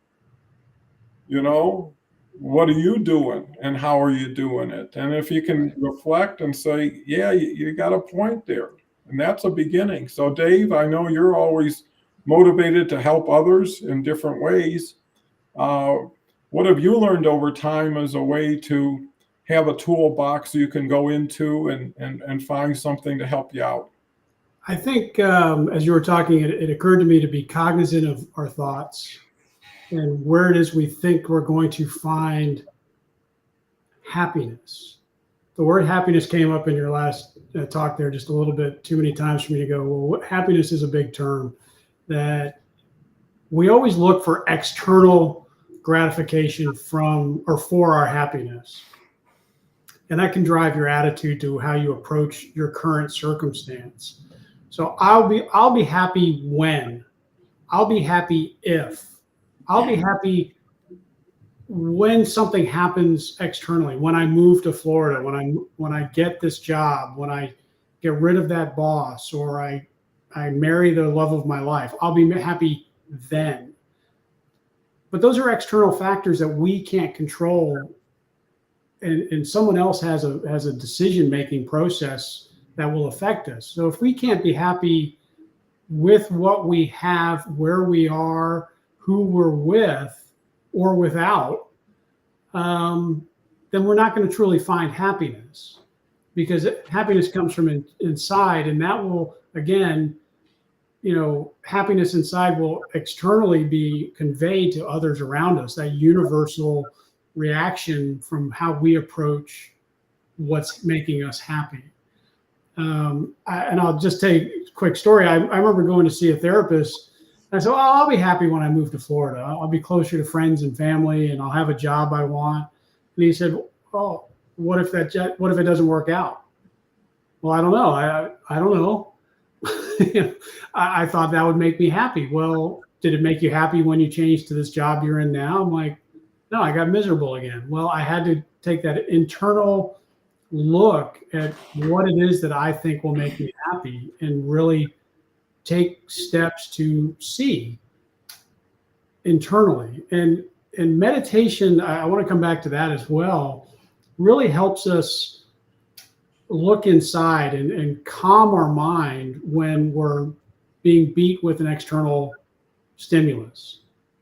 What are you doing and how are you doing it? And if you can reflect and say, yeah, you got a point there. And that's a beginning. So Dave, I know you're always motivated to help others in different ways. What have you learned over time as a way to have a toolbox you can go into and find something to help you out? I think as you were talking, it occurred to me to be cognizant of our thoughts and where it is we think we're going to find happiness. The word happiness came up in your last talk there just a little bit too many times for me to go, well, happiness is a big term, that we always look for external gratification from or for our happiness. And that can drive your attitude to how you approach your current circumstance. So I'll be happy when, I'll be happy if, I'll be happy when something happens externally, when I move to Florida, when I get this job, when I get rid of that boss, or I marry the love of my life, I'll be happy then. But those are external factors that we can't control, and someone else has a decision-making process that will affect us. So if we can't be happy with what we have, where we are, who we're with or without, then we're not going to truly find happiness, because happiness comes from inside, and that will, again, happiness inside will externally be conveyed to others around us, that universal reaction from how we approach what's making us happy. And I'll just tell you a quick story. I remember going to see a therapist. And I said, well, I'll be happy when I move to Florida. I'll be closer to friends and family, and I'll have a job I want. And he said, oh, what if it doesn't work out? Well, I don't know. I don't know. I thought that would make me happy. Well, did it make you happy when you changed to this job you're in now? I'm like, no, I got miserable again. Well, I had to take that internal look at what it is that I think will make me happy, and really take steps to see internally. And meditation, I want to come back to that as well, really helps us look inside and calm our mind when we're being beat with an external stimulus.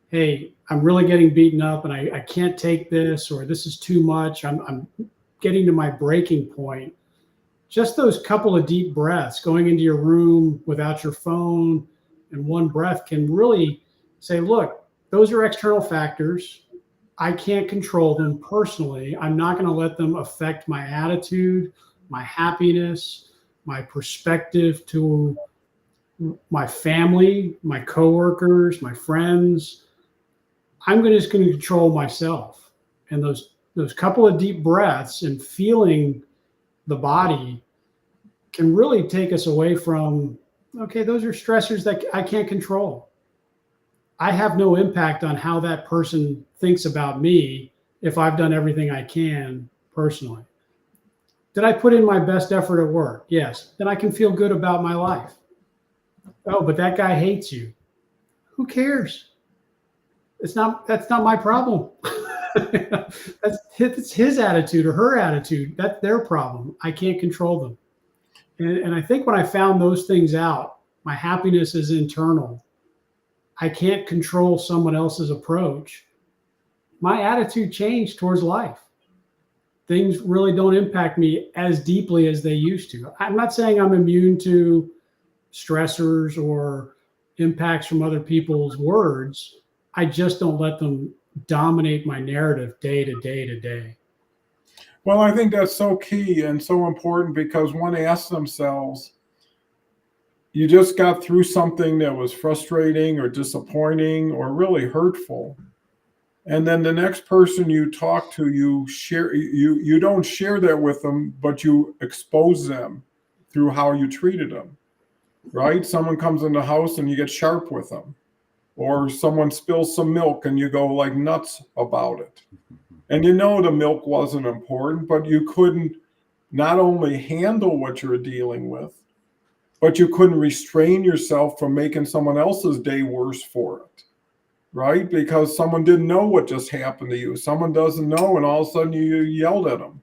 Hey, I'm really getting beaten up and I can't take this, or this is too much. I'm getting to my breaking point. Just those couple of deep breaths, going into your room without your phone, and one breath can really say, look, those are external factors. I can't control them personally. I'm not going to let them affect my attitude, my happiness, my perspective to my family, my coworkers, my friends. I'm just going to control myself. And those couple of deep breaths and feeling the body can really take us away from, okay, those are stressors that I can't control. I have no impact on how that person thinks about me if I've done everything I can personally. Did I put in my best effort at work? Yes. Then I can feel good about my life. Oh, but that guy hates you. Who cares? That's not my problem. It's his attitude or her attitude. That's their problem. I can't control them. And I think when I found those things out, my happiness is internal. I can't control someone else's approach. My attitude changed towards life. Things really don't impact me as deeply as they used to. I'm not saying I'm immune to stressors or impacts from other people's words. I just don't let them dominate my narrative day to day to day. Well, I think that's so key and so important because one asks themselves, you just got through something that was frustrating or disappointing or really hurtful. And then the next person you talk to, you don't share that with them, but you expose them through how you treated them, right? Someone comes in the house and you get sharp with them, or someone spills some milk and you go like nuts about it. And you know the milk wasn't important, but you couldn't not only handle what you're dealing with, but you couldn't restrain yourself from making someone else's day worse for it, right? Because someone didn't know what just happened to you. Someone doesn't know, and all of a sudden you yelled at them.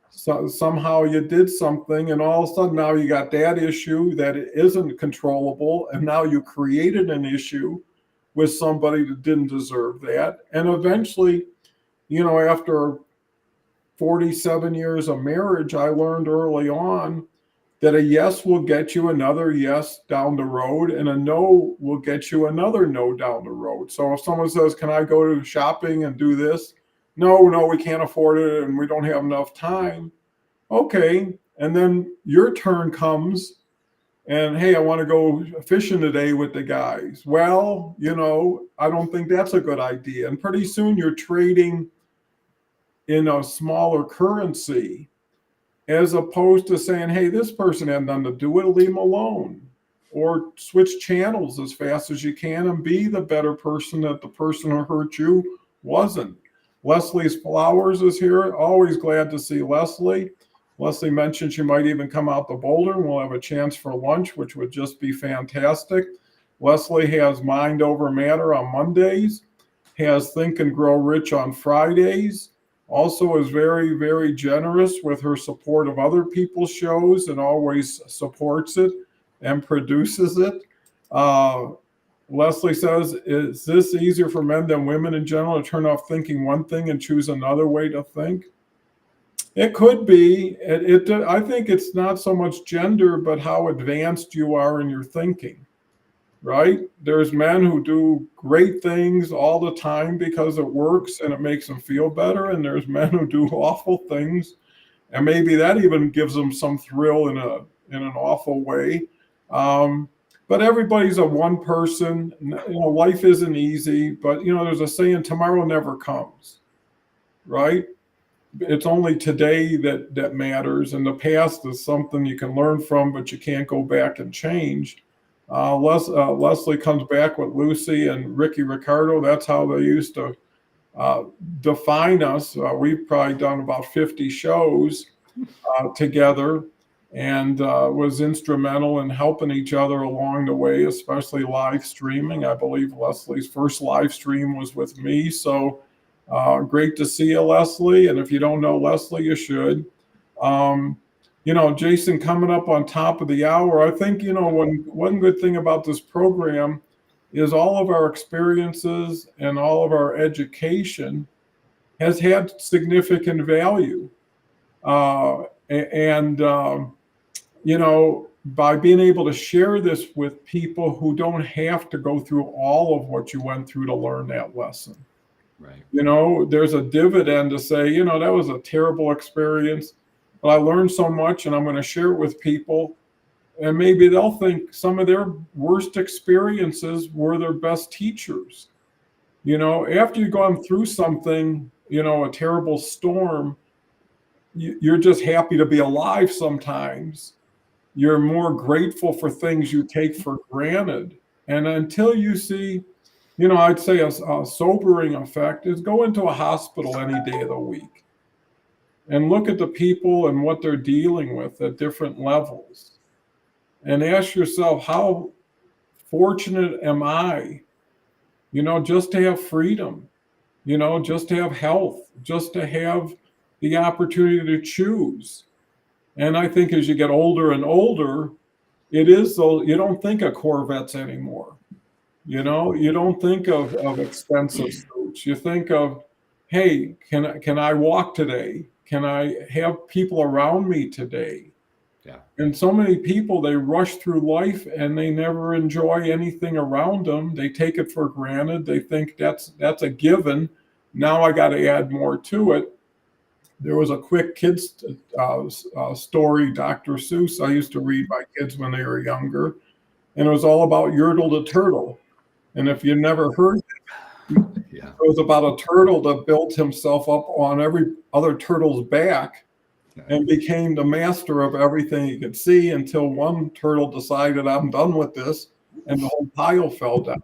So somehow you did something, and all of a sudden now you got that issue that isn't controllable, and now you created an issue with somebody that didn't deserve that. And eventually, after 47 years of marriage, I learned early on that a yes will get you another yes down the road, and a no will get you another no down the road. So if someone says, can I go to shopping and do this? No, we can't afford it and we don't have enough time. Okay. And then your turn comes and, hey, I want to go fishing today with the guys. Well, I don't think that's a good idea. And pretty soon you're trading in a smaller currency, as opposed to saying, hey, this person had nothing to do with it, leave them alone. Or switch channels as fast as you can and be the better person that the person who hurt you wasn't. Leslie's Flowers is here. Always glad to see Leslie. Leslie mentioned she might even come out to Boulder and we'll have a chance for lunch, which would just be fantastic. Leslie has Mind Over Matter on Mondays, has Think and Grow Rich on Fridays. Also is very, very generous with her support of other people's shows and always supports it and produces it. Leslie says, is this easier for men than women in general to turn off thinking one thing and choose another way to think? It could be. I think it's not so much gender, but how advanced you are in your thinking. Right? There's men who do great things all the time because it works and it makes them feel better. And there's men who do awful things. And maybe that even gives them some thrill in an awful way. But everybody's a one person. Life isn't easy, but there's a saying, tomorrow never comes. Right? It's only today that matters. And the past is something you can learn from, but you can't go back and change. Leslie comes back with Lucy and Ricky Ricardo. That's how they used to define us. We've probably done about 50 shows together and was instrumental in helping each other along the way, especially live streaming. I believe Leslie's first live stream was with me. So great to see you, Leslie. And if you don't know Leslie, you should. Jason, coming up on top of the hour, I think, one good thing about this program is all of our experiences and all of our education has had significant value. By being able to share this with people who don't have to go through all of what you went through to learn that lesson. Right. There's a dividend to say, that was a terrible experience. But I learned so much and I'm going to share it with people. And maybe they'll think some of their worst experiences were their best teachers. After you've gone through something, a terrible storm, you're just happy to be alive sometimes. You're more grateful for things you take for granted. And until you see, I'd say a sobering effect is go into a hospital any day of the week and look at the people and what they're dealing with at different levels. And ask yourself, how fortunate am I, just to have freedom, just to have health, just to have the opportunity to choose. And I think as you get older and older, it is so you don't think of Corvettes anymore. You don't think of expensive suits. You think of, hey, can I walk today? Can I have people around me today? Yeah. And so many people, they rush through life and they never enjoy anything around them. They take it for granted. They think that's a given. Now I got to add more to it. There was a quick kids story, Dr. Seuss, I used to read my kids when they were younger, and it was all about Yertle the turtle. And if you never heard it, Yeah. it was about a turtle that built himself up on every other turtle's back and became the master of everything he could see until one turtle decided, I'm done with this, and the whole pile fell down.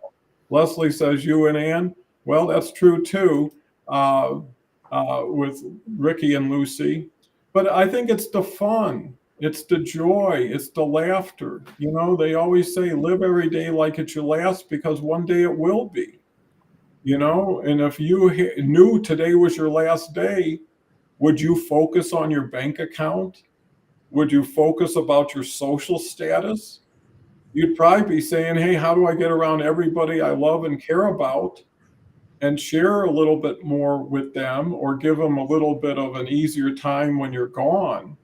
Leslie says, you and Ann, well, that's true too, with Ricky and Lucy. But I think it's the fun, it's the joy, it's the laughter. They always say, live every day like it's your last, because one day it will be. And if you knew today was your last day, would you focus on your bank account? Would you focus about your social status? You'd probably be saying, hey, how do I get around everybody I love and care about and share a little bit more with them, or give them a little bit of an easier time when you're gone?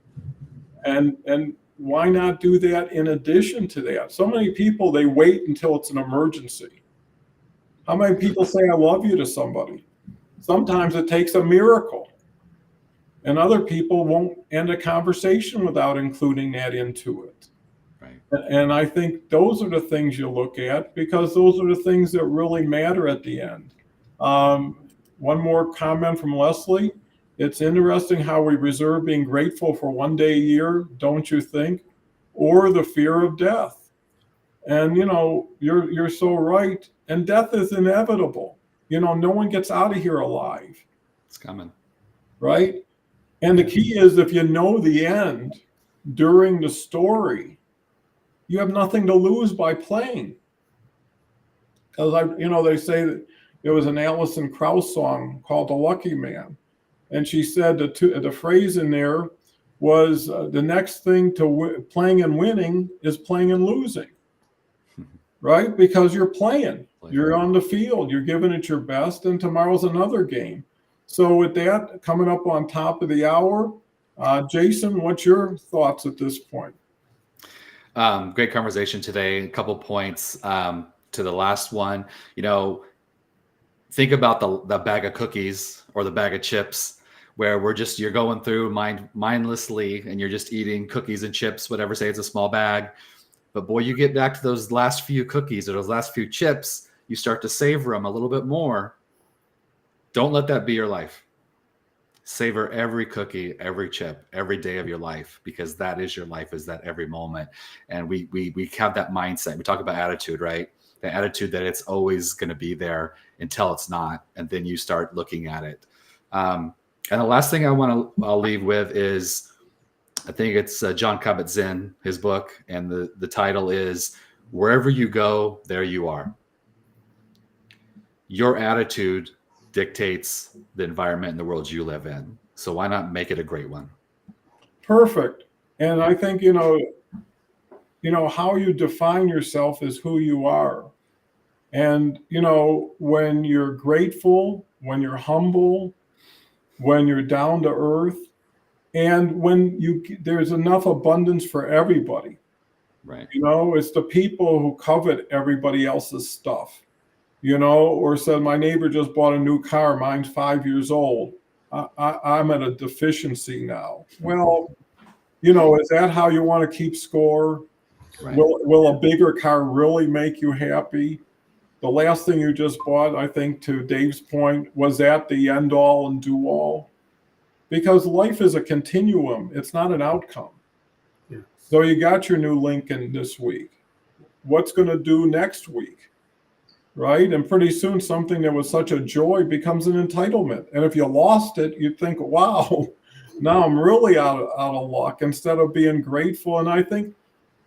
And why not do that in addition to that? So many people, they wait until it's an emergency. How many people say I love you to somebody? Sometimes it takes a miracle. And other people won't end a conversation without including that into it. Right. And I think those are the things you look at, because those are the things that really matter at the end. One more comment from Leslie. It's interesting how we reserve being grateful for one day a year, don't you think? Or the fear of death. And you're so right. And death is inevitable. No one gets out of here alive. It's coming. Right? And the key is, if you know the end during the story, you have nothing to lose by playing. Because they say that there was an Alison Krauss song called "The Lucky Man," and she said the phrase in there was the next thing to playing and winning is playing and losing. Right? Because you're playing, you're on the field, you're giving it your best, and tomorrow's another game. So with that, coming up on top of the hour, Jason, what's your thoughts at this point? Great conversation today. A couple points to the last one. Think about the bag of cookies or the bag of chips, where you're going through mindlessly and you're just eating cookies and chips, whatever, say it's a small bag. But boy, you get back to those last few cookies or those last few chips, you start to savor them a little bit more. Don't let that be your life. Savor every cookie, every chip, every day of your life, because that is your life, is that every moment. And we have that mindset. We talk about attitude, right? The attitude that it's always going to be there until it's not. And then you start looking at it. And the last thing I'll leave with is, I think it's John Kabat-Zinn, his book, and the title is "Wherever You Go, There You Are." Your attitude dictates the environment and the world you live in. So why not make it a great one? Perfect. And I think, how you define yourself is who you are. And, when you're grateful, when you're humble, when you're down to earth, and when there's enough abundance for everybody. Right. It's the people who covet everybody else's stuff. Or said, my neighbor just bought a new car, mine's 5 years old. I'm at a deficiency now. Well, is that how you want to keep score? Right. Will a bigger car really make you happy? The last thing you just bought, I think, to Dave's point, was that the end all and do all? Because life is a continuum. It's not an outcome. Yeah. So you got your new Lincoln this week. What's going to do next week? Right? And pretty soon something that was such a joy becomes an entitlement. And if you lost it, you'd think, wow, now I'm really out of luck, instead of being grateful. And I think,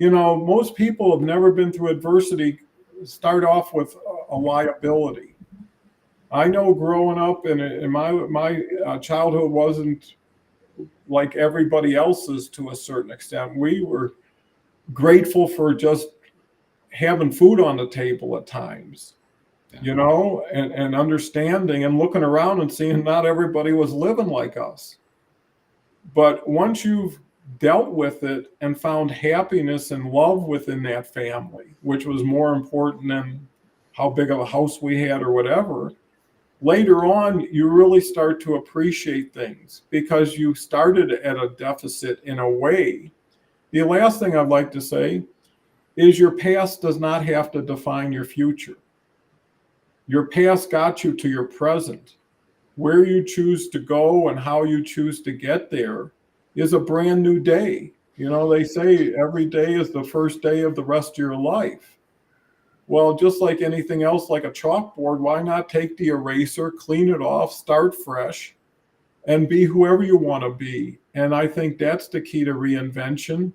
most people have never been through adversity start off with a liability. I know growing up in my childhood wasn't like everybody else's to a certain extent. We were grateful for just having food on the table at times, and understanding and looking around and seeing not everybody was living like us. But once you've dealt with it and found happiness and love within that family, which was more important than how big of a house we had or whatever, later on, you really start to appreciate things because you started at a deficit in a way. The last thing I'd like to say is your past does not have to define your future. Your past got you to your present. Where you choose to go and how you choose to get there is a brand new day. They say every day is the first day of the rest of your life. Well, just like anything else, like a chalkboard, why not take the eraser, clean it off, start fresh, and be whoever you want to be? And I think that's the key to reinvention.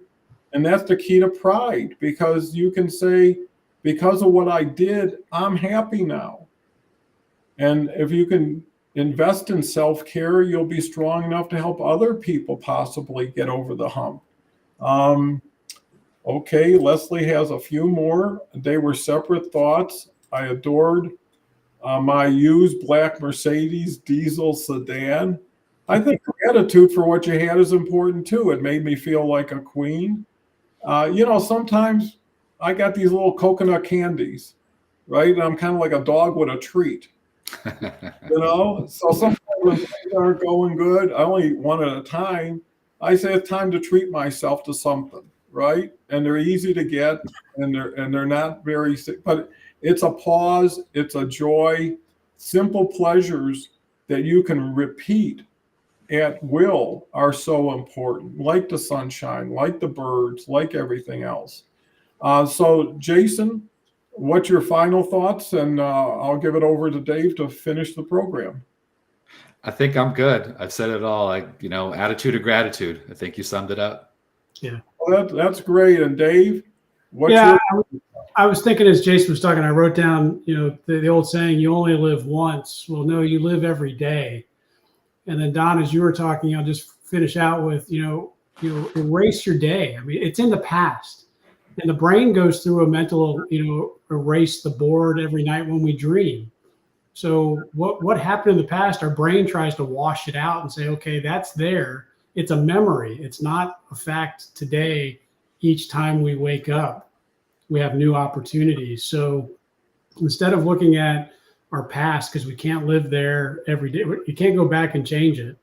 And that's the key to pride, because you can say, because of what I did, I'm happy now. And if you can invest in self-care, you'll be strong enough to help other people possibly get over the hump. Okay, Leslie has a few more. They were separate thoughts. I adored my used black Mercedes diesel sedan. I think gratitude for what you had is important too. It made me feel like a queen. Sometimes I got these little coconut candies, right? And I'm kind of like a dog with a treat. So sometimes when things aren't going good, I only eat one at a time. I say it's time to treat myself to something, right? And they're easy to get, and they're not very sick, but it's a pause, it's a joy, simple pleasures that you can repeat at will are so important, like the sunshine, like the birds, like everything else. So Jason, what's your final thoughts? And I'll give it over to Dave to finish the program. I think I'm good. I've said it all. Attitude of gratitude. I think you summed it up. Yeah. Well, that's great. And Dave, I was thinking as Jason was talking, I wrote down, the old saying, you only live once. Well, no, you live every day. And then Don, as you were talking, I'll just finish out with, erase your day. I mean, it's in the past. And the brain goes through a mental, erase the board every night when we dream. So what happened in the past, our brain tries to wash it out and say, okay, that's there. It's a memory. It's not a fact today. Each time we wake up, we have new opportunities. So instead of looking at our past, because we can't live there every day, you can't go back and change it.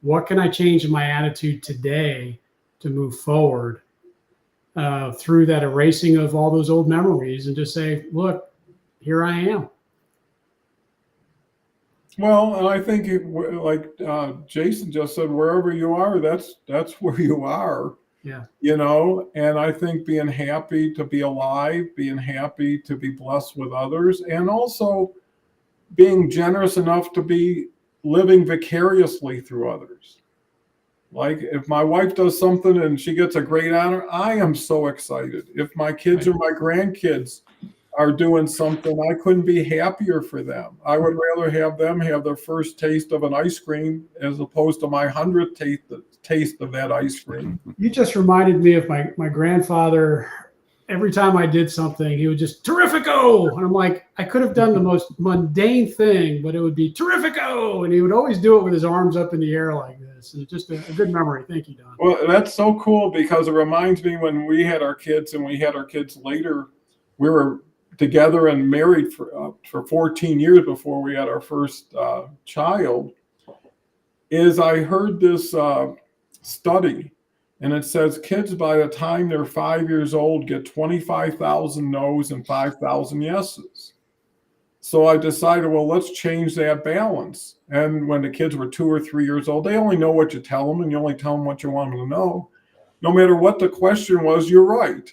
What can I change in my attitude today to move forward through that erasing of all those old memories, and just say, look, here I am. Well, and I think like Jason just said, wherever you are, that's where you are. Yeah. And I think being happy to be alive, being happy to be blessed with others, and also being generous enough to be living vicariously through others. Like if my wife does something and she gets a great honor, I am so excited. If my kids or my grandkids are doing something, I couldn't be happier for them. I would rather have them have their first taste of an ice cream as opposed to my 100th taste of that ice cream. You just reminded me of my grandfather. Every time I did something, he would just terrifico. And I'm like, I could have done the most mundane thing, but it would be terrifico. And he would always do it with his arms up in the air like this. And it's just a good memory. Thank you, Don. Well, that's so cool because it reminds me when we had our kids and we had our kids later, we were together and married for 14 years before we had our first child, is I heard this study, and it says kids by the time they're 5 years old get 25,000 no's and 5,000 yeses. So I decided, well, let's change that balance. And when the kids were 2 or 3 years old, they only know what you tell them, and you only tell them what you want them to know. No matter what the question was, you're right.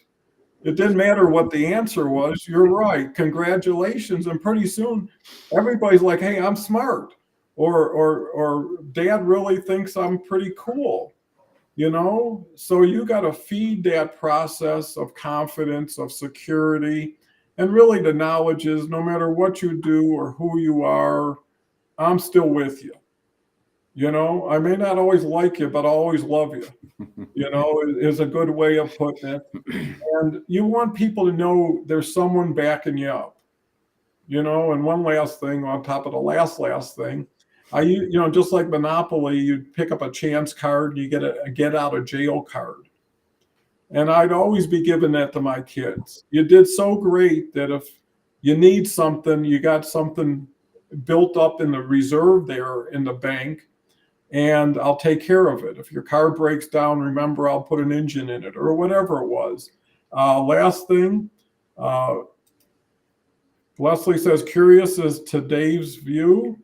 It didn't matter what the answer was, you're right. Congratulations. And pretty soon everybody's like, hey, I'm smart. Or dad really thinks I'm pretty cool. So you got to feed that process of confidence, of security. And really the knowledge is no matter what you do or who you are, I'm still with you. I may not always like you, but I always love you, is a good way of putting it. And you want people to know there's someone backing you up, and one last thing on top of the last thing, just like Monopoly, you pick up a chance card, you get a get out of jail card. And I'd always be giving that to my kids. You did so great that if you need something, you got something built up in the reserve there in the bank, and I'll take care of it. If your car breaks down, remember, I'll put an engine in it or whatever it was. Last thing, Leslie says, curious as to Dave's view,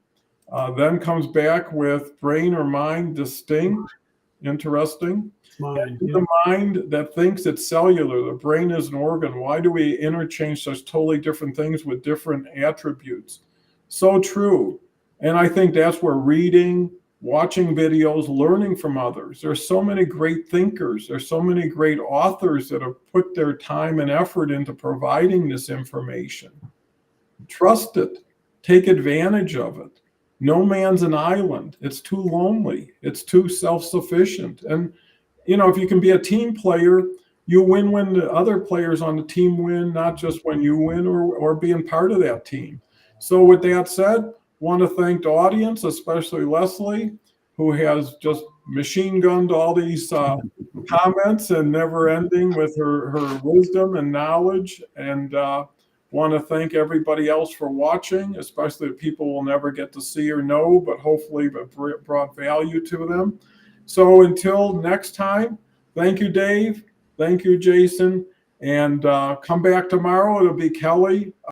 then comes back with brain or mind distinct. Interesting. Mind, The mind that thinks it's cellular, the brain is an organ. Why do we interchange such totally different things with different attributes? So true. And I think that's where reading, watching videos, learning from others. There's so many great thinkers. There's so many great authors that have put their time and effort into providing this information. Trust it. Take advantage of it. No man's an island. It's too lonely. It's too self-sufficient. And, if you can be a team player, you win when the other players on the team win, not just when you win or being part of that team. So with that said, want to thank the audience, especially Leslie, who has just machine gunned all these comments and never ending with her wisdom and knowledge. And want to thank everybody else for watching, especially the people we'll never get to see or know, but hopefully brought value to them. So until next time, thank you, Dave. Thank you, Jason. And come back tomorrow. It'll be Kelly